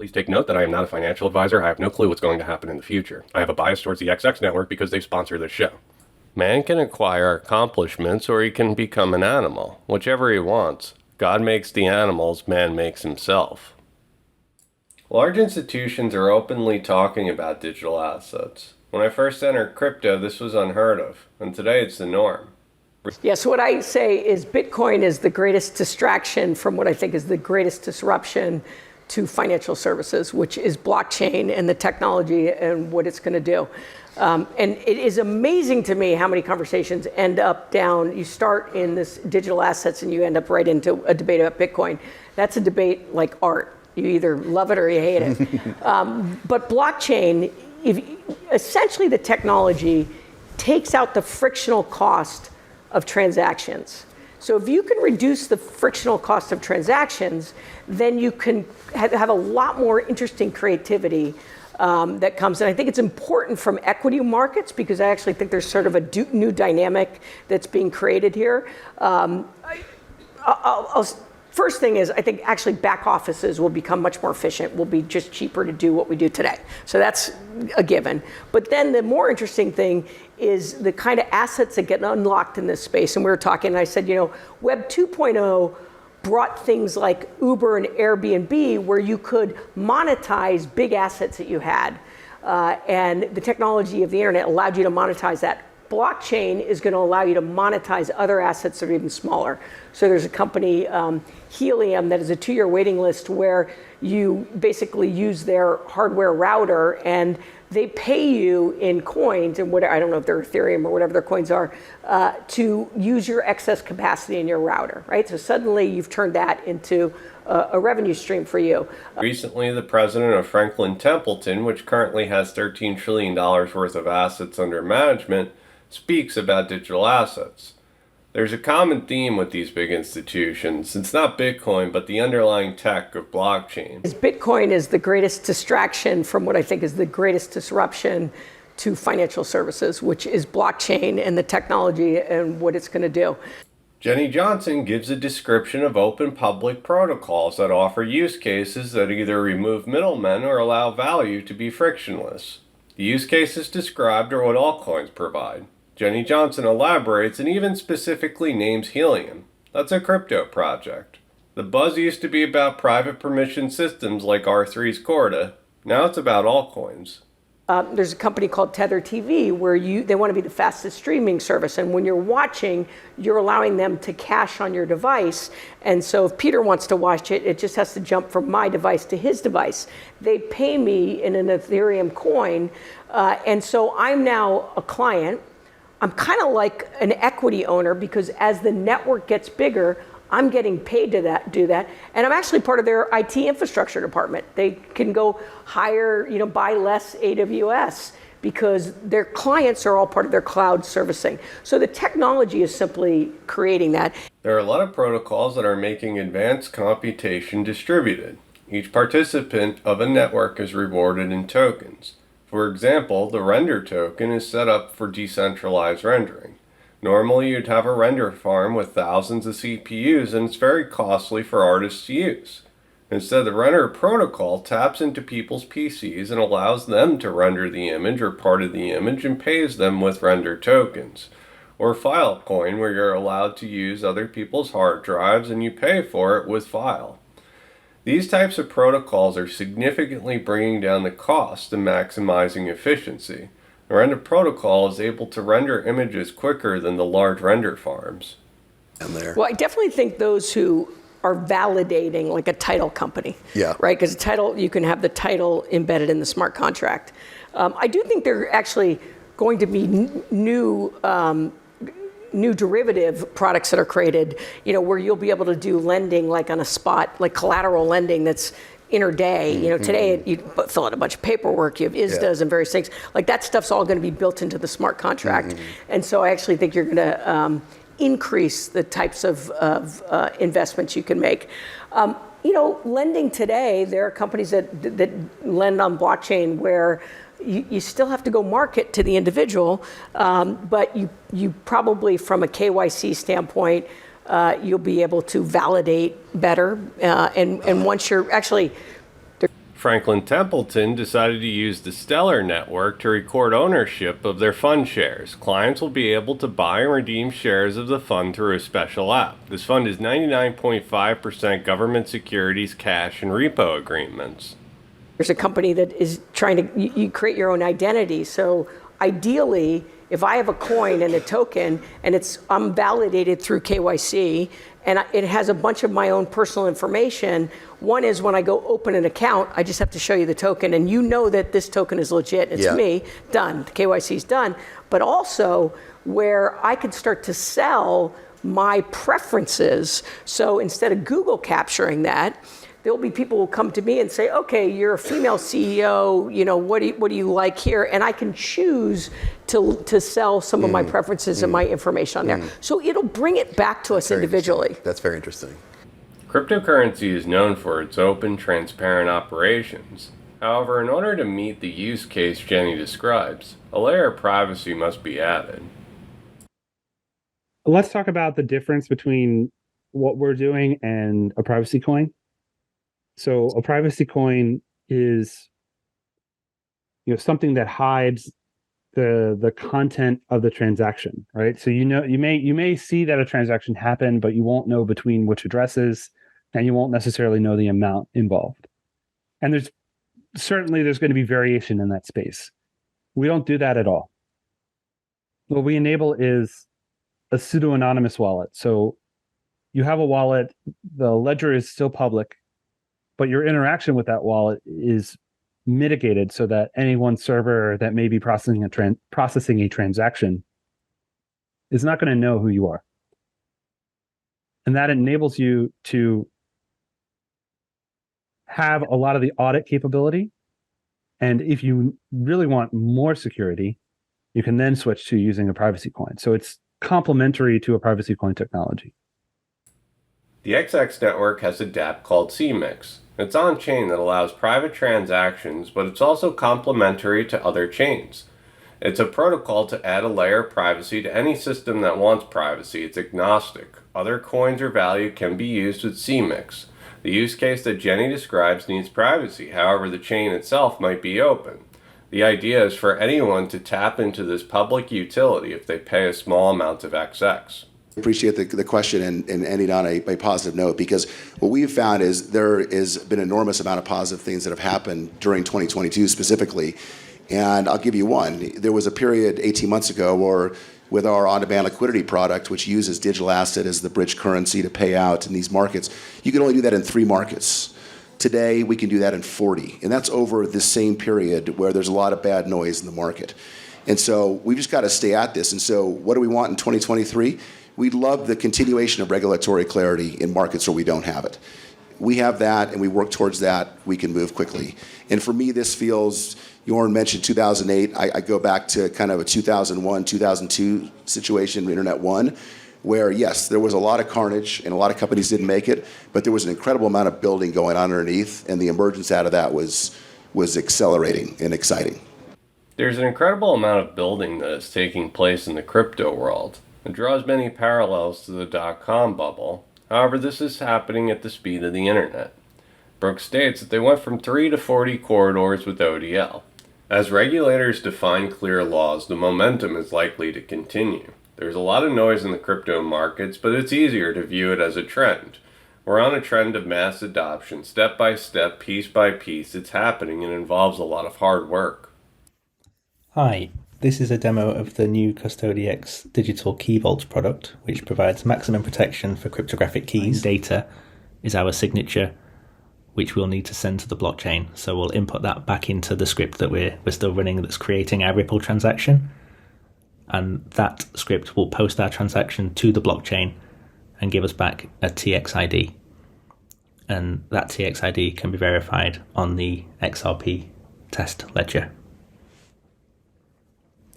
Please take note that I am not a financial advisor. I have no clue what's going to happen in the future. I have a bias towards the XX network because they sponsor this show. Man can acquire accomplishments or he can become an animal, whichever he wants. God makes the animals, man makes himself. Large institutions are openly talking about digital assets. When I first entered crypto, this was unheard of, and today it's the norm. Yes, what I say is Bitcoin is the greatest distraction from what I think is the greatest disruption to financial services, which is blockchain and the technology and what it's going to do. And it is amazing to me how many conversations end up down. You start in this digital assets and you end up right into a debate about Bitcoin. That's a debate like art. You either love it or you hate it. But blockchain, essentially the technology takes out the frictional cost of transactions. So if you can reduce the frictional cost of transactions, then you can have a lot more interesting creativity that comes. And I think it's important from equity markets because I actually think there's sort of a new dynamic that's being created here. First thing is, I think actually back offices will become much more efficient, will be just cheaper to do what we do today. So that's a given. But then the more interesting thing is the kind of assets that get unlocked in this space. And we were talking, and I said, Web 2.0 brought things like Uber and Airbnb where you could monetize big assets that you had. And the technology of the internet allowed you to monetize that. Blockchain is going to allow you to monetize other assets that are even smaller. So there's a company, Helium, that is a 2-year waiting list where you basically use their hardware router and they pay you in coins and whatever, I don't know if they're Ethereum or whatever their coins are, to use your excess capacity in your router, right? So suddenly you've turned that into a revenue stream for you. Recently, the president of Franklin Templeton, which currently has $13 trillion worth of assets under management, speaks about digital assets. There's a common theme with these big institutions. It's not Bitcoin, but the underlying tech of blockchain. Bitcoin is the greatest distraction from what I think is the greatest disruption to financial services, which is blockchain and the technology and what it's going to do. Jenny Johnson gives a description of open public protocols that offer use cases that either remove middlemen or allow value to be frictionless. The use cases described are what altcoins provide. Jenny Johnson elaborates and even specifically names Helium. That's a crypto project. The buzz used to be about private permission systems like R3's Corda. Now it's about altcoins. There's a company called Tether TV where they want to be the fastest streaming service. And when you're watching, you're allowing them to cache on your device. And so if Peter wants to watch it, it just has to jump from my device to his device. They pay me in an Ethereum coin. And so I'm now a client. I'm kind of like an equity owner because as the network gets bigger, I'm getting paid to do that. And I'm actually part of their IT infrastructure department. They can go hire, buy less AWS because their clients are all part of their cloud servicing. So the technology is simply creating that. There are a lot of protocols that are making advanced computation distributed. Each participant of a network is rewarded in tokens. For example, the render token is set up for decentralized rendering. Normally, you'd have a render farm with thousands of CPUs, and it's very costly for artists to use. Instead, the render protocol taps into people's PCs and allows them to render the image or part of the image and pays them with render tokens. Or Filecoin, where you're allowed to use other people's hard drives and you pay for it with File. These types of protocols are significantly bringing down the cost and maximizing efficiency. The render protocol is able to render images quicker than the large render farms. Well, I definitely think those who are validating, like a title company, right? Because you can have the title embedded in the smart contract. I do think there are actually going to be new derivative products that are created, where you'll be able to do lending like on a spot, like collateral lending that's interday. Today you fill out a bunch of paperwork, you have ISDAs and various things. Like that stuff's all going to be built into the smart contract. And so I actually think you're going to increase the types of investments you can make. Lending today, there are companies that lend on blockchain where you still have to go market to the individual, but you probably, from a KYC standpoint, you'll be able to validate better. And once you're actually... Franklin Templeton decided to use the Stellar network to record ownership of their fund shares. Clients will be able to buy and redeem shares of the fund through a special app. This fund is 99.5% government securities, cash, and repo agreements. There's a company that is trying to, you create your own identity. So ideally, if I have a coin and a token and I'm validated through KYC and it has a bunch of my own personal information, one is when I go open an account, I just have to show you the token and you know that this token is legit, it's me, done, the KYC is done. But also where I could start to sell my preferences. So instead of Google capturing that, there'll be people who will come to me and say, okay, you're a female CEO, what do you like here? And I can choose to sell some of my preferences and my information on there. So it'll bring it back to us individually. That's very interesting. Cryptocurrency is known for its open, transparent operations. However, in order to meet the use case Jenny describes, a layer of privacy must be added. Let's talk about the difference between what we're doing and a privacy coin. So a privacy coin is, something that hides the content of the transaction, right? So you may see that a transaction happened, but you won't know between which addresses, and you won't necessarily know the amount involved. And there's going to be variation in that space. We don't do that at all. What we enable is a pseudo-anonymous wallet. So you have a wallet, the ledger is still public, but your interaction with that wallet is mitigated so that any one server that may be processing a transaction is not going to know who you are. And that enables you to have a lot of the audit capability. And if you really want more security, you can then switch to using a privacy coin. So it's complementary to a privacy coin technology. The XX network has a dApp called CMIX. It's on-chain that allows private transactions, but it's also complementary to other chains. It's a protocol to add a layer of privacy to any system that wants privacy. It's agnostic. Other coins or value can be used with CMIX. The use case that Jenny describes needs privacy. However, the chain itself might be open. The idea is for anyone to tap into this public utility if they pay a small amount of XX. Appreciate the question and ending on a positive note, because what we've found is there has been an enormous amount of positive things that have happened during 2022 specifically. And I'll give you one. There was a period 18 months ago where with our on-demand liquidity product, which uses digital asset as the bridge currency to pay out in these markets, you can only do that in 3 markets. Today, we can do that in 40. And that's over this same period where there's a lot of bad noise in the market. And so we've just got to stay at this. And so what do we want in 2023? We'd love the continuation of regulatory clarity in markets where we don't have it. We have that, and we work towards that. We can move quickly. And for me, this feels, Jorn mentioned 2008. I go back to kind of a 2001, 2002 situation, Internet 1, where, yes, there was a lot of carnage, and a lot of companies didn't make it, but there was an incredible amount of building going on underneath, and the emergence out of that was accelerating and exciting. There's an incredible amount of building that is taking place in the crypto world. It draws many parallels to the dot-com bubble. However, this is happening at the speed of the internet. Brooks states that they went from 3 to 40 corridors with ODL. As regulators define clear laws, the momentum is likely to continue. There's a lot of noise in the crypto markets, but it's easier to view it as a trend. We're on a trend of mass adoption, step by step, piece by piece. It's happening and involves a lot of hard work. Hi. This is a demo of the new CustodiX digital key vault product, which provides maximum protection for cryptographic keys. Data is our signature, which we'll need to send to the blockchain. So we'll input that back into the script that we're still running that's creating our Ripple transaction. And that script will post our transaction to the blockchain and give us back a TXID. And that TXID can be verified on the XRP test ledger.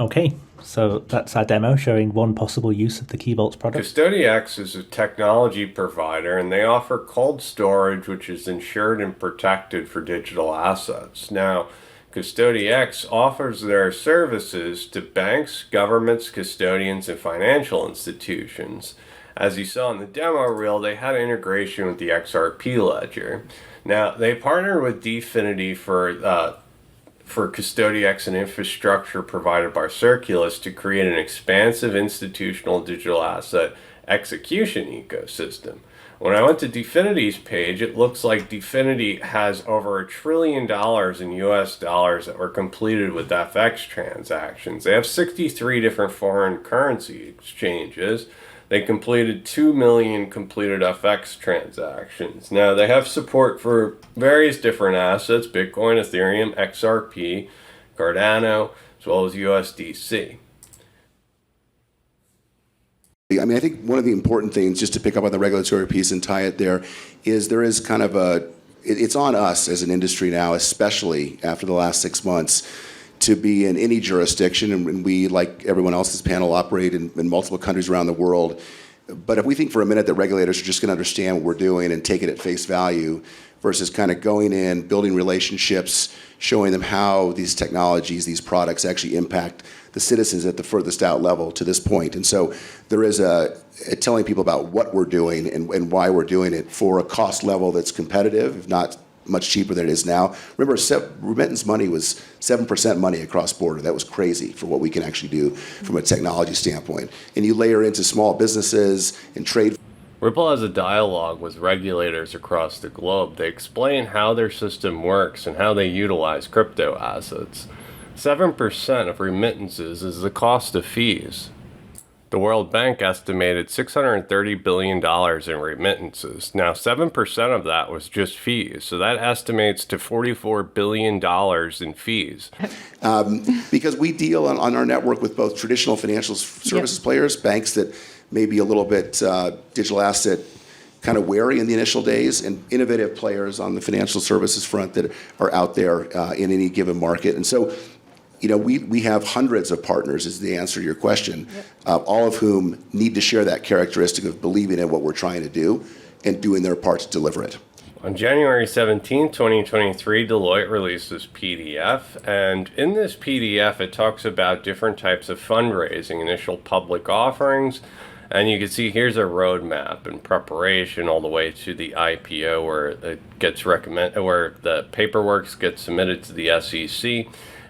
Okay, so that's our demo showing one possible use of the Key Vaults product. CustodiX is a technology provider, and they offer cold storage, which is insured and protected for digital assets. Now, CustodiX offers their services to banks, governments, custodians, and financial institutions. As you saw in the demo reel, they had integration with the XRP ledger. Now, they partnered with Dfinity for CustodiX and infrastructure provided by Circulus to create an expansive institutional digital asset execution ecosystem. When I went to Dfinity's page, it looks like Dfinity has over $1 trillion in US dollars that were completed with FX transactions. They have 63 different foreign currency exchanges. They completed 2 million completed FX transactions. Now, they have support for various different assets: Bitcoin, Ethereum, XRP, Cardano, as well as USDC. I mean, I think one of the important things, just to pick up on the regulatory piece and tie it there is kind of it's on us as an industry now, especially after the last 6 months, to be in any jurisdiction, and we, like everyone else's panel, operate in multiple countries around the world. But if we think for a minute that regulators are just going to understand what we're doing and take it at face value, versus kind of going in, building relationships, showing them how these technologies, these products actually impact the citizens at the furthest out level to this point. And so there is telling people about what we're doing and why we're doing it for a cost level that's competitive, if not much cheaper than it is now. Remember, remittance money was 7% money across border. That was crazy for what we can actually do from a technology standpoint. And you layer into small businesses and trade. Ripple has a dialogue with regulators across the globe. They explain how their system works and how they utilize crypto assets. 7% of remittances is the cost of fees. The World Bank estimated $630 billion in remittances. Now, 7% of that was just fees, so that estimates to $44 billion in fees. Because we deal on our network with both traditional financial services players, banks that may be a little bit digital asset kind of wary in the initial days, and innovative players on the financial services front that are out there in any given market. And so, you know, we have hundreds of partners, is the answer to your question, all of whom need to share that characteristic of believing in what we're trying to do and doing their part to deliver it. On January 17, 2023, Deloitte released this PDF, and in this PDF it talks about different types of fundraising, initial public offerings, and you can see here's a roadmap in preparation all the way to the IPO, where it gets where the paperwork gets submitted to the SEC.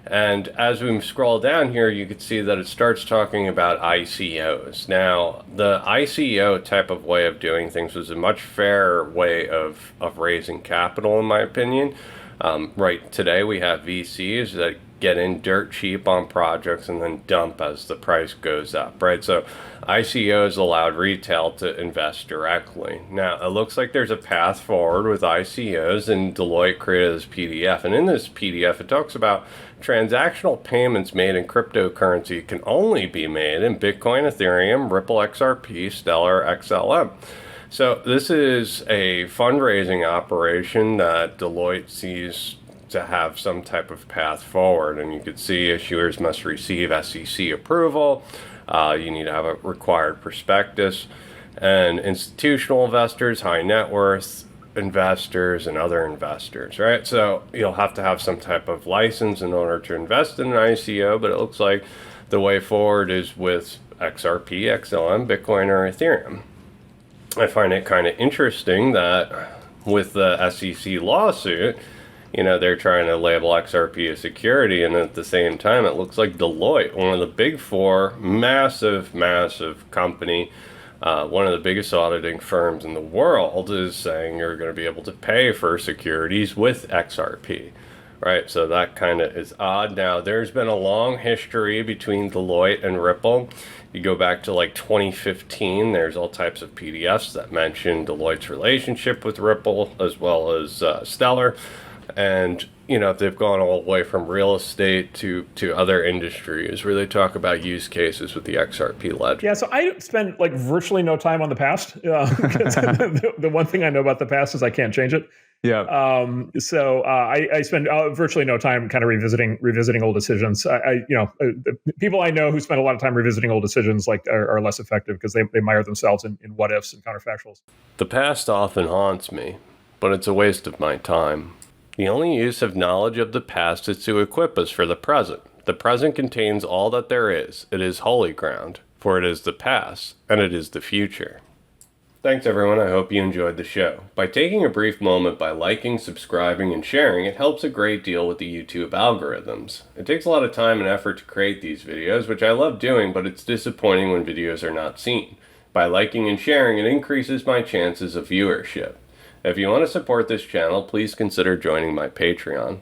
And as we scroll down here, you can see that it starts talking about ICOs. Now, the ICO type of way of doing things was a much fairer way of raising capital, in my opinion. Right today, we have VCs that get in dirt cheap on projects and then dump as the price goes up, right? So ICOs allowed retail to invest directly. Now, it looks like there's a path forward with ICOs, and Deloitte created this PDF. And in this PDF, it talks about transactional payments made in cryptocurrency can only be made in Bitcoin, Ethereum, Ripple XRP, Stellar, XLM. So this is a fundraising operation that Deloitte sees to have some type of path forward. And you can see issuers must receive SEC approval. You need to have a required prospectus. And institutional investors, high net worth investors, and other investors, right? So you'll have to have some type of license in order to invest in an ICO, but it looks like the way forward is with XRP, XLM, Bitcoin, or Ethereum. I find it kind of interesting that with the SEC lawsuit, you know, they're trying to label XRP as security, and at the same time, it looks like Deloitte, one of the big four, massive company, one of the biggest auditing firms in the world, is saying you're going to be able to pay for securities with XRP, right? So that kind of is odd. Now, there's been a long history between Deloitte and Ripple. You go back to like 2015, there's all types of PDFs that mention Deloitte's relationship with Ripple as well as Stellar. And, you know, they've gone all the way from real estate to other industries where they talk about use cases with the XRP ledger. Yeah, so I spend like virtually no time on the past. The one thing I know about the past is I can't change it. Yeah. I spend virtually no time kind of revisiting old decisions. The people I know who spend a lot of time revisiting old decisions like are less effective because they mire themselves in what ifs and counterfactuals. The past often haunts me, but it's a waste of my time. The only use of knowledge of the past is to equip us for the present. The present contains all that there is. It is holy ground, for it is the past, and it is the future. Thanks everyone, I hope you enjoyed the show. By taking a brief moment by liking, subscribing, and sharing, it helps a great deal with the YouTube algorithms. It takes a lot of time and effort to create these videos, which I love doing, but it's disappointing when videos are not seen. By liking and sharing, it increases my chances of viewership. If you want to support this channel, please consider joining my Patreon.